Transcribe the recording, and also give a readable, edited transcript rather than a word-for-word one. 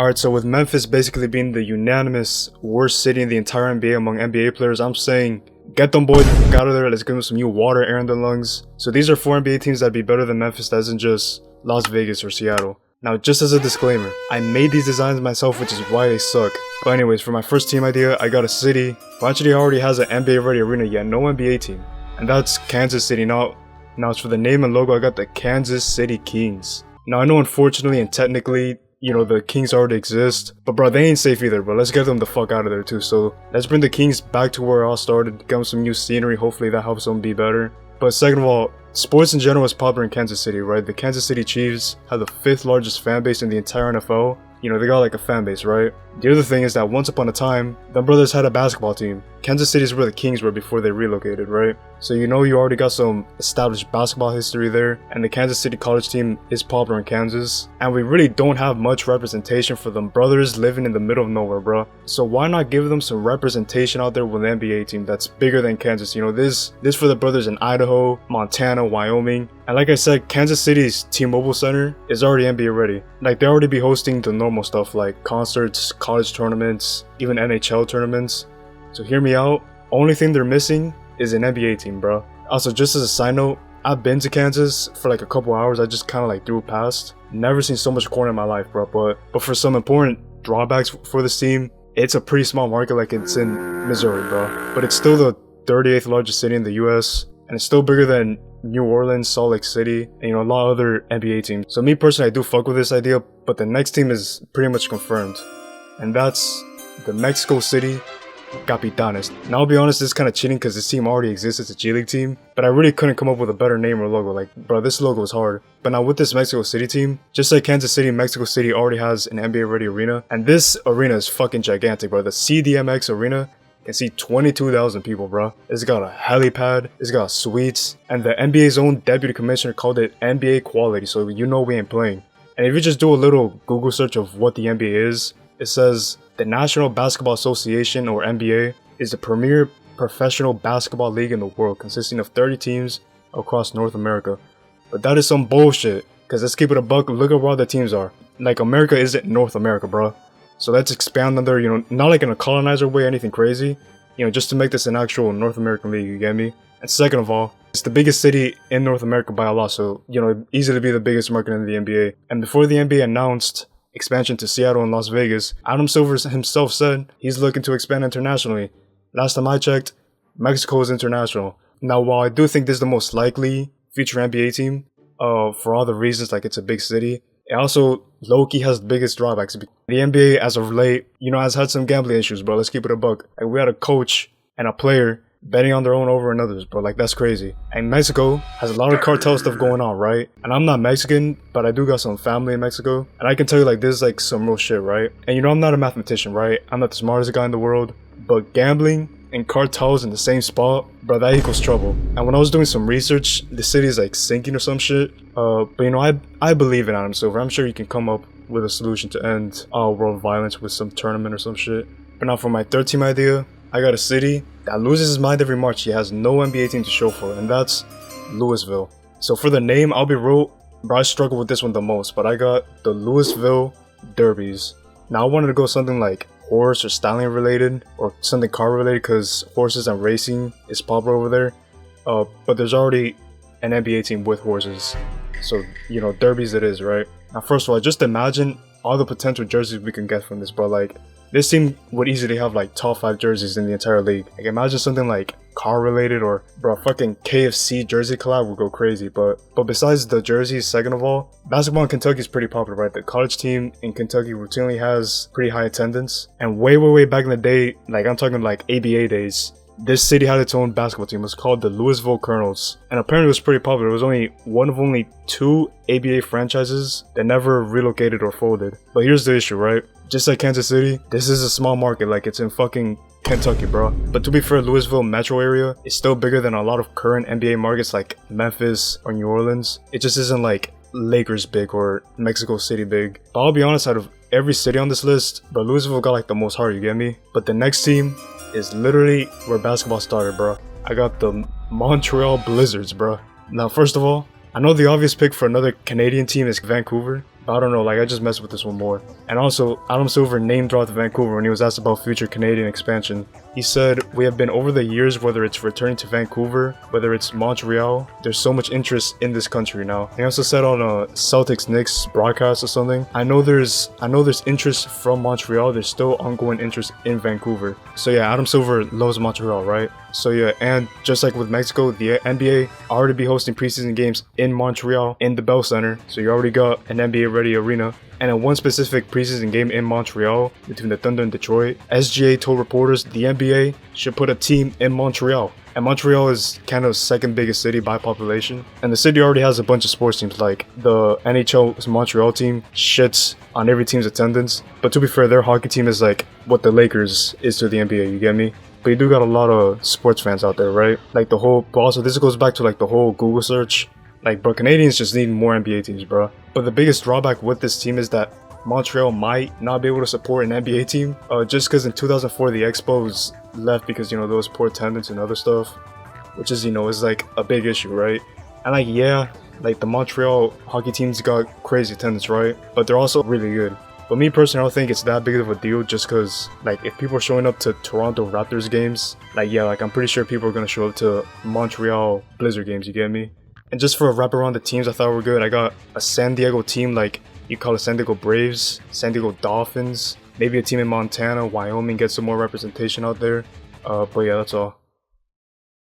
Alright, so with Memphis basically being the unanimous worst city in the entire NBA among NBA players, I'm saying get them boys out of there, let's give them some new water, air in their lungs. So these are 4 NBA teams that'd be better than Memphis that isn't just Las Vegas or Seattle. Now, just as a disclaimer, I made these designs myself, which is why they suck. But anyways, for my first team idea, I got a city who actually already has an NBA ready arena, yet no NBA team. And that's Kansas City. Now as for the name and logo, I got the Kansas City Kings. Now I know unfortunately and technically, you know, the Kings already exist, but bro, they ain't safe either, bro. Let's get them the fuck out of there too. So let's bring the Kings back to where it all started, give them some new scenery, hopefully that helps them be better. But second of all, sports in general is popular in Kansas City, right? The Kansas City Chiefs have the 5th largest fan base in the entire NFL. You know, they got like a fan base, right? The other thing is that once upon a time, the brothers had a basketball team. Kansas City is where the Kings were before they relocated, right? So you know you already got some established basketball history there, and the Kansas City college team is popular in Kansas. And we really don't have much representation for them brothers living in the middle of nowhere, bro. So why not give them some representation out there with an NBA team that's bigger than Kansas? You know, this for the brothers in Idaho, Montana, Wyoming. And like I said, Kansas City's T-Mobile Center is already NBA ready. Like, they already be hosting the normal stuff like concerts, college tournaments, even NHL tournaments. So hear me out. Only thing they're missing is an NBA team, bro. Also, just as a side note, I've been to Kansas for like a couple hours. I just kind of like threw past. Never seen so much corn in my life, bro. But for some important drawbacks for this team, it's a pretty small market, like it's in Missouri, bro. But it's still the 38th largest city in the US, and it's still bigger than New Orleans, Salt Lake City, and you know, a lot of other NBA teams. So me personally, I do fuck with this idea, but the next team is pretty much confirmed, and that's the Mexico City Capitanes. Now I'll be honest, this is kind of cheating because this team already exists. It's a G League team, but I really couldn't come up with a better name or logo. Like, bro, this logo is hard. But now with this Mexico City team, just like Kansas City, Mexico City already has an NBA ready arena, and this arena is fucking gigantic, bro. The CDMX arena can see 22,000 people, bro. It's got a helipad, it's got suites, and the NBA's own deputy commissioner called it NBA quality, so you know we ain't playing. And if you just do a little Google search of what the NBA is, it says the National Basketball Association, or NBA, is the premier professional basketball league in the world, consisting of 30 teams across North America. But that is some bullshit, because let's keep it a buck, look at where all the teams are. Like, America isn't North America, bro. So let's expand on there, you know, not like in a colonizer way, anything crazy, you know, just to make this an actual North American league, you get me? And second of all, it's the biggest city in North America by a lot, so, you know, easily be the biggest market in the NBA. And before the NBA announced expansion to Seattle and Las Vegas, Adam Silver himself said he's looking to expand internationally. Last time I checked, Mexico is international. Now, while I do think this is the most likely future NBA team, for all the reasons, like it's a big city, it also low-key has the biggest drawbacks. The NBA, as of late, you know, has had some gambling issues, bro. Let's keep it a buck. Like, we had a coach and a player betting on their own over another's, bro. Like, that's crazy. And Mexico has a lot of cartel stuff going on, right? And I'm not Mexican, but I do got some family in Mexico. And I can tell you, like, this is, like, some real shit, right? And, you know, I'm not a mathematician, right? I'm not the smartest guy in the world. But gambling and cartels in the same spot, bro, that equals trouble. And when I was doing some research, the city is like sinking or some shit. But you know, I believe in Adam Silver. I'm sure he can come up with a solution to end world violence with some tournament or some shit. But now for my third team idea, I got a city that loses his mind every March. He has no NBA team to show for, and that's Louisville. So for the name, I'll be real, bro, I struggle with this one the most, but I got the Louisville Derbies. Now I wanted to go something like horse or stallion related, or something car related, because horses and racing is popular over there. But there's already an NBA team with horses, so you know, derbies it is, right? Now first of all, just imagine all the potential jerseys we can get from this, bro. Like, this team would easily have like top 5 jerseys in the entire league. Like, imagine something like car related, or bro, fucking KFC jersey collab would go crazy. But besides the jerseys, second of all, basketball in Kentucky is pretty popular, right? The college team in Kentucky routinely has pretty high attendance, and way back in the day, like I'm talking like ABA days, this city had its own basketball team. It was called the Louisville Colonels, and apparently it was pretty popular. It was only one of only 2 ABA franchises that never relocated or folded. But here's the issue, right? Just like Kansas City, this is a small market, like it's in fucking Kentucky, bro. But to be fair, Louisville metro area is still bigger than a lot of current NBA markets like Memphis or New Orleans. It just isn't like Lakers big or Mexico City big. But I'll be honest, out of every city on this list, but Louisville got like the most heart, you get me? But the next team is literally where basketball started, bro. I got the Montreal Blizzards, bro. Now, first of all, I know the obvious pick for another Canadian team is Vancouver, But I don't know, like I just messed with this one more. And also, Adam Silver name dropped Vancouver when he was asked about future Canadian expansion. He said, "We have been over the years, whether it's returning to Vancouver, whether it's Montreal, there's so much interest in this country now." He also said on a Celtics Knicks broadcast or something, I know there's interest from Montreal, there's still ongoing interest in Vancouver. So yeah, Adam Silver loves Montreal, right? So yeah, and just like with Mexico, the NBA already be hosting preseason games in Montreal in the Bell Center. So you already got an NBA ready arena. And in one specific preseason game in Montreal between the Thunder and Detroit, SGA told reporters the NBA should put a team in Montreal. And Montreal is Canada's second biggest city by population. And the city already has a bunch of sports teams, like the NHL's Montreal team shits on every team's attendance. But to be fair, their hockey team is like what the Lakers is to the NBA, you get me? But you do got a lot of sports fans out there, right? Like the whole, but also this goes back to like the whole Google search. Like, bro, Canadians just need more NBA teams, bro. But the biggest drawback with this team is that Montreal might not be able to support an NBA team. Just because in 2004 the Expos left because, you know, there was poor attendance and other stuff. Which is, you know, is like a big issue, right? And like, yeah, like the Montreal hockey teams got crazy attendance, right? But they're also really good. But me personally, I don't think it's that big of a deal just because, like, if people are showing up to Toronto Raptors games, like, yeah, like, I'm pretty sure people are going to show up to Montreal Blizzard games, you get me? And just for a wrap around the teams I thought were good, I got a San Diego team, like, you call it San Diego Braves, San Diego Dolphins, maybe a team in Montana, Wyoming, get some more representation out there. But yeah, that's all.